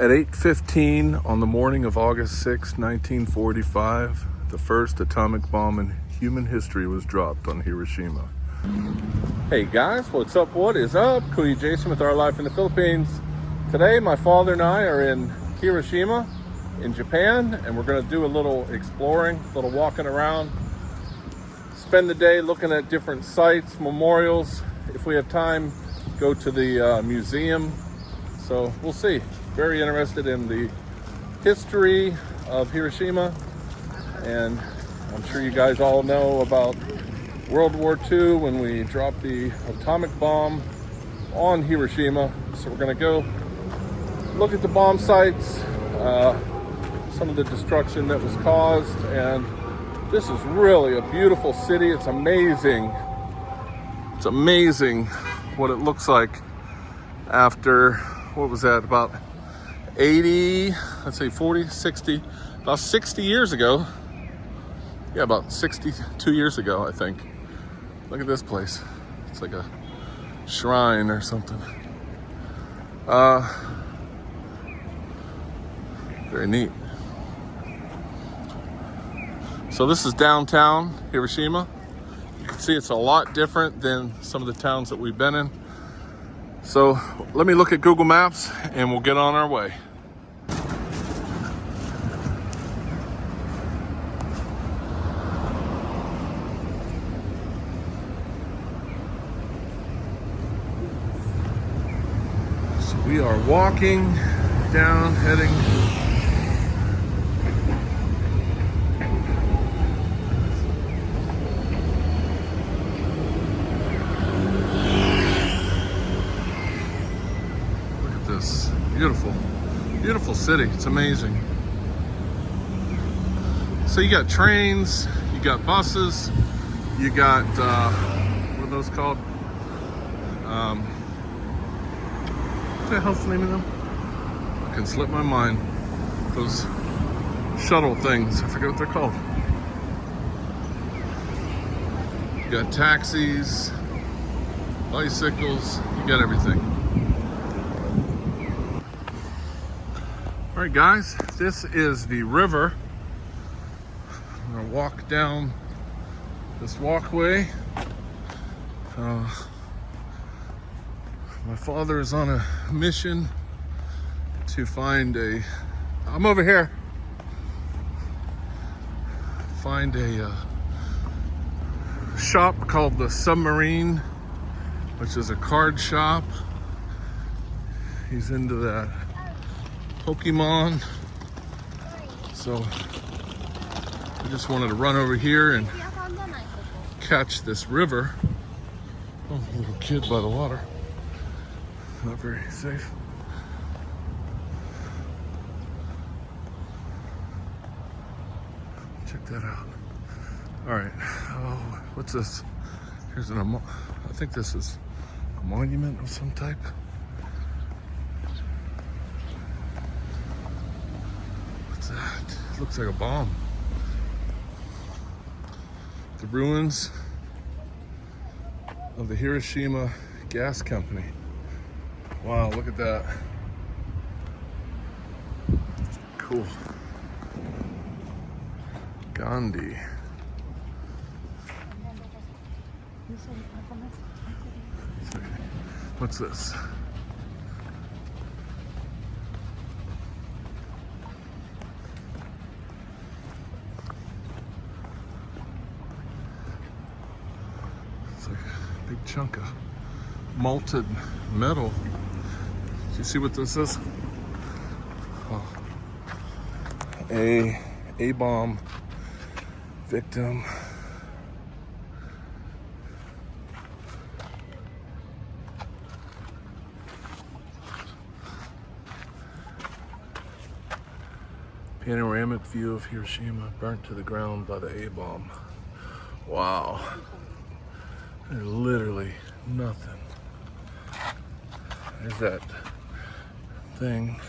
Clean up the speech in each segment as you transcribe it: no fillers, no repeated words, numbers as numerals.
At 8:15 on the morning of August 6, 1945, the first atomic bomb in human history was dropped on Hiroshima. Hey guys, what's up? What is up? Kuya Jason with Our Life in the Philippines. Today, my father and I are in Hiroshima in Japan, and we're going to do a little exploring, a little walking around, spend the day looking at different sites, memorials. If we have time, go to the museum. So we'll see. Very interested in the history of Hiroshima, and I'm sure you guys all know about World War II when we dropped the atomic bomb on Hiroshima. So we're going to go look at the bomb sites, some of the destruction that was caused, and this is really a beautiful city. It's amazing. It's amazing what it looks like after, what was that, about 80, let's say 40, 60, about 60 years ago. Yeah, about 62 years ago, I think. Look at this place. It's like a shrine or something. Very neat. So this is downtown Hiroshima. You can see it's a lot different than some of the towns that we've been in. So let me look at Google Maps and we'll get on our way. So we are walking down, heading beautiful, beautiful city. It's amazing. So you got trains, you got buses, you got what are those called? What the hell's the name of them? I can slip my mind. Those shuttle things. I forget what they're called. You got taxis, bicycles. You got everything. All right, guys, this is the river. I'm gonna walk down this walkway. My father is on a mission to find I'm over here. Find a shop called the Submarine, which is a card shop. He's into that Pokemon, so I just wanted to run over here and catch this river. Oh, a little kid by the water. Not very safe. Check that out. All right. Oh, what's this? Here's I think this is a monument of some type. It looks like a bomb. The ruins of the Hiroshima Gas Company. Wow, look at that. Cool. Gandhi. What's this? Big chunk of molten metal. Do you see what this is? Oh. A bomb victim. Panoramic view of Hiroshima burnt to the ground by the A bomb. Wow. There's literally nothing. There's that thing.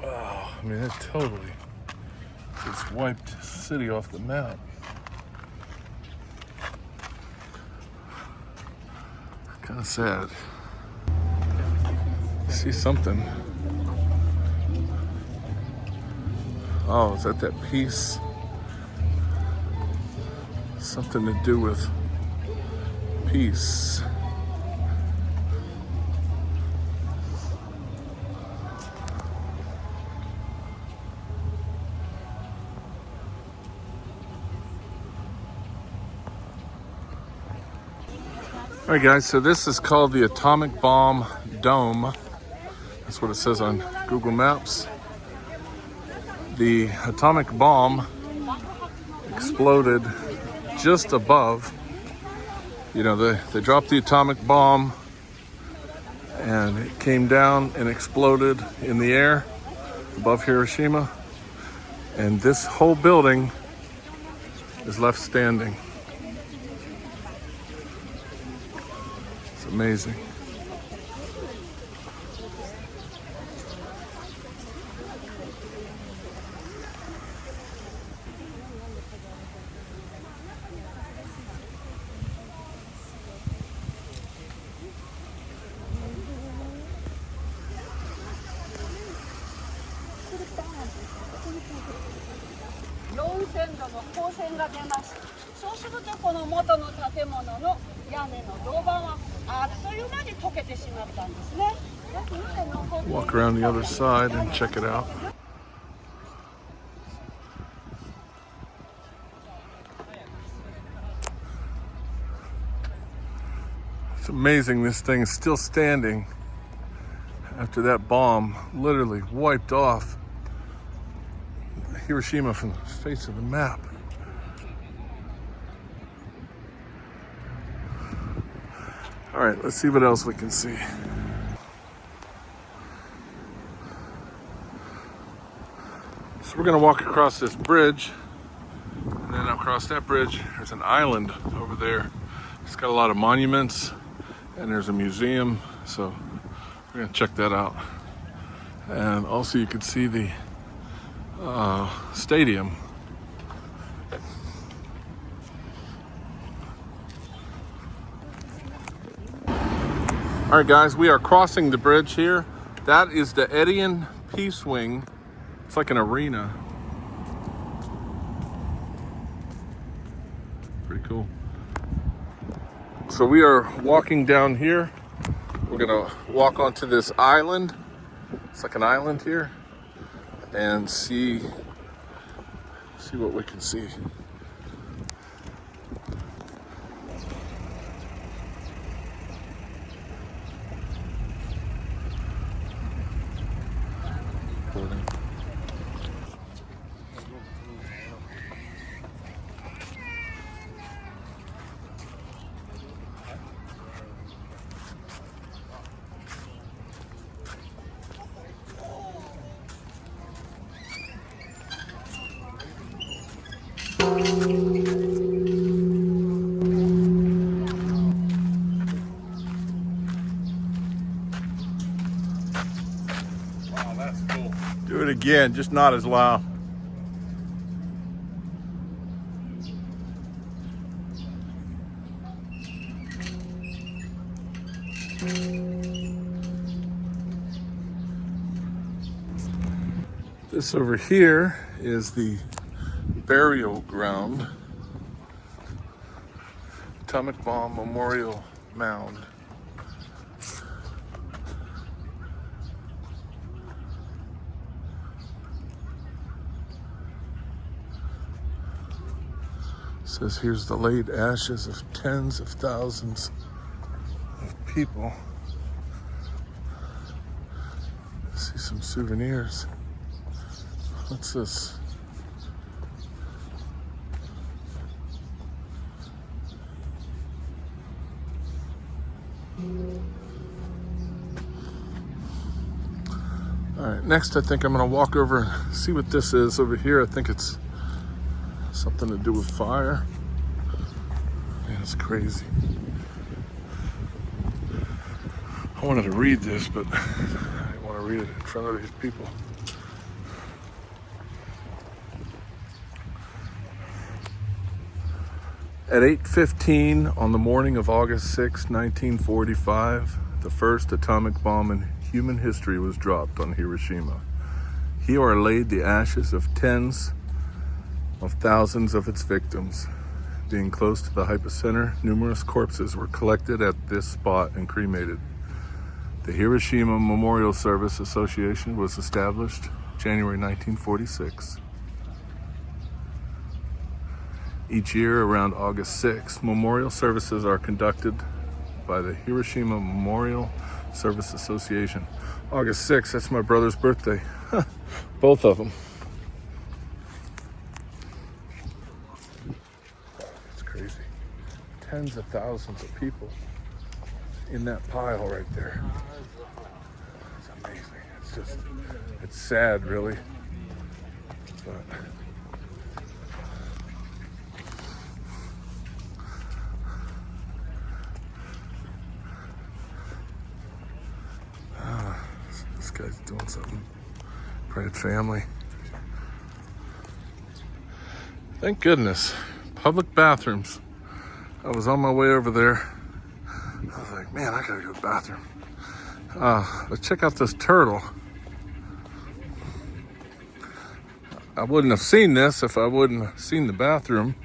Wow, I mean, it totally just wiped the city off the map. Kind of sad. See something. Oh, is that piece? Something to do with peace. All right, guys, so this is called the Atomic Bomb Dome. That's what it says on Google Maps. The atomic bomb exploded just above. You know, they dropped the atomic bomb and it came down and exploded in the air above Hiroshima. And this whole building is left standing. It's amazing. Walk around the other side and check it out. It's amazing this thing is still standing after that bomb literally wiped off Hiroshima from the face of the map. All right, let's see what else we can see. So we're gonna walk across this bridge, and then across that bridge, there's an island over there. It's got a lot of monuments, and there's a museum, so we're gonna check that out. And also you can see the stadium. All right, guys, we are crossing the bridge here. That is the Edian Peace Wing. It's like an arena. Pretty cool. So we are walking down here. We're gonna walk onto this island. It's like an island here, and see what we can see. Wow, that's cool. Do it again, just not as loud. This over here is the burial ground, Atomic Bomb Memorial Mound. It says here's the laid ashes of tens of thousands of people. See some souvenirs. What's this? All right, next I think I'm gonna walk over and see what this is over here. I think it's something to do with fire. Yeah, it's crazy. I wanted to read this, but I didn't want to read it in front of these people. At 8:15 on the morning of August 6, 1945, the first atomic bomb in human history was dropped on Hiroshima. Here are laid the ashes of tens of thousands of its victims. Being close to the hypocenter, numerous corpses were collected at this spot and cremated. The Hiroshima Memorial Service Association was established January 1946. Each year around August 6, memorial services are conducted by the Hiroshima Memorial Service Association. August 6th, that's my brother's birthday. Both of them. It's crazy. Tens of thousands of people in that pile right there. It's amazing. It's sad, really. But this guy's doing something. Pride family. Thank goodness. Public bathrooms. I was on my way over there. I was like, man, I gotta go to the bathroom. But check out this turtle. I wouldn't have seen this if I wouldn't have seen the bathroom.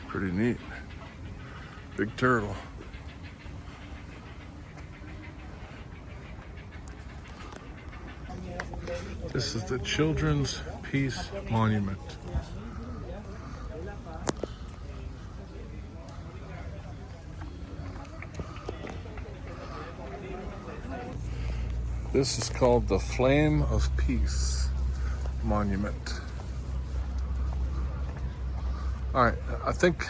Pretty neat. Big turtle. This is the Children's Peace Monument. This is called the Flame of Peace Monument. All right, I think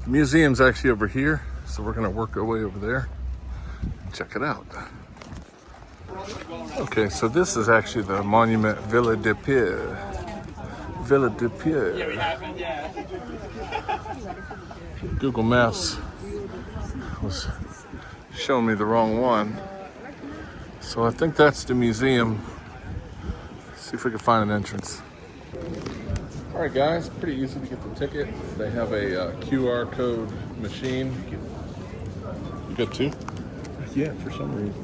the museum's actually over here, so we're gonna work our way over there and check it out. Okay, so this is actually the monument Villa de Pierre. Villa de Pierre. Google Maps was showing me the wrong one. So I think that's the museum. Let's see if we can find an entrance. All right, guys, pretty easy to get the ticket. They have a QR code machine. You got two? Yeah, for some reason.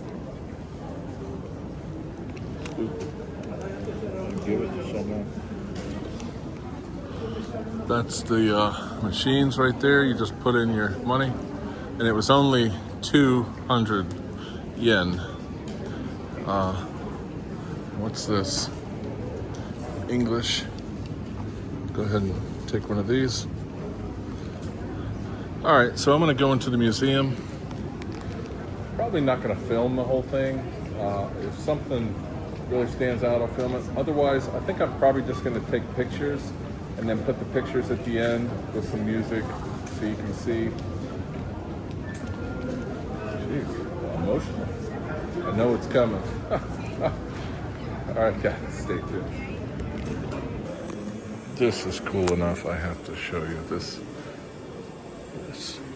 Give it to someone. That's the machines right there. You just put in your money, and it was only 200 yen. What's this? English. Go ahead and take one of these. All right, so I'm gonna go into the museum. Probably not gonna film the whole thing. If something really stands out, I'll film it. Otherwise, I think I'm probably just gonna take pictures and then put the pictures at the end with some music so you can see. Jeez, emotional. I know it's coming. All right, guys, stay tuned. This is cool enough. I have to show you this.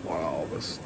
Wow, this.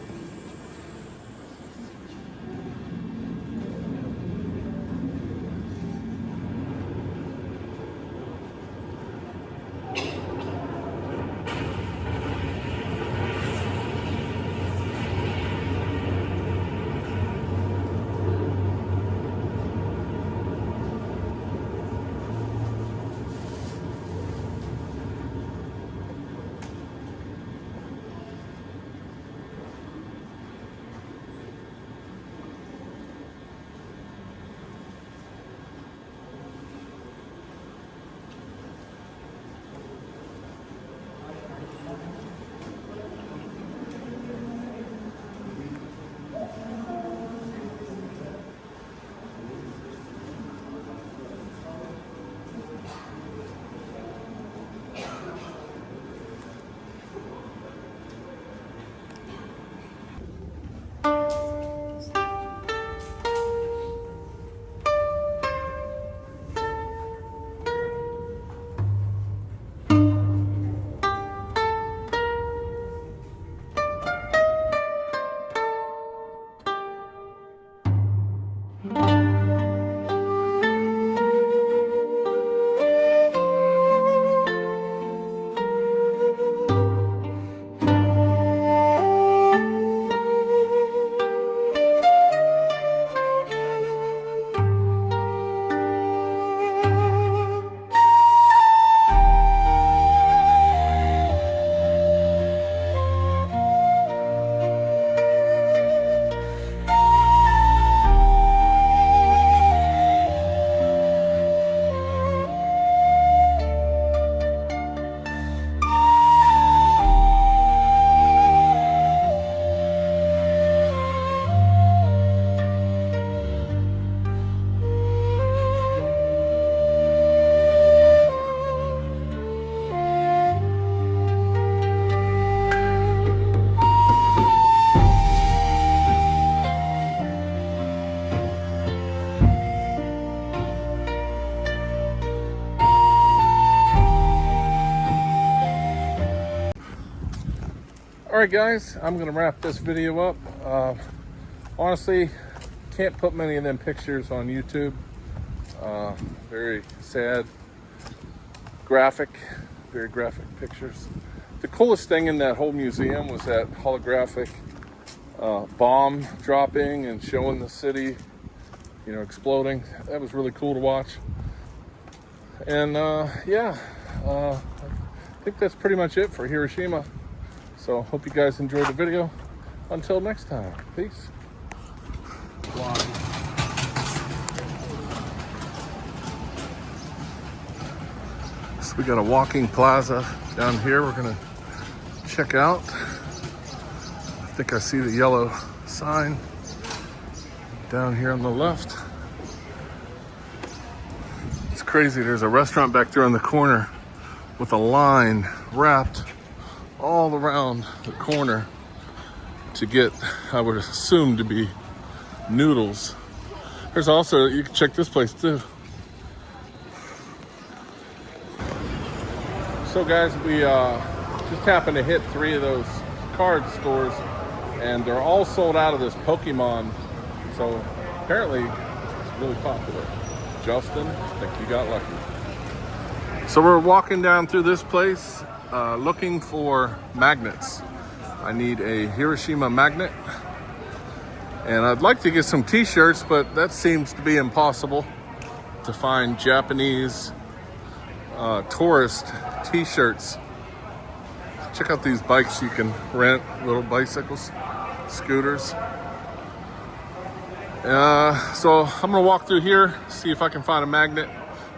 All right, guys, I'm gonna wrap this video up. Honestly, can't put many of them pictures on YouTube. Very sad, graphic, very graphic pictures. The coolest thing in that whole museum was that holographic bomb dropping and showing the city, you know, exploding. That was really cool to watch. And yeah, I think that's pretty much it for Hiroshima. So hope you guys enjoyed the video. Until next time, peace. So we got a walking plaza down here we're gonna check out. I think I see the yellow sign down here on the left. It's crazy, there's a restaurant back there on the corner with a line wrapped all around the corner to get, I would assume, to be noodles. There's also, you can check this place too. So guys, we just happened to hit 3 of those card stores and they're all sold out of this Pokemon. So apparently it's really popular. Justin, I think you got lucky. So we're walking down through this place looking for magnets. I need a Hiroshima magnet. And I'd like to get some t-shirts, but that seems to be impossible to find Japanese tourist t-shirts. Check out these bikes you can rent, little bicycles, scooters. So I'm gonna walk through here, see if I can find a magnet.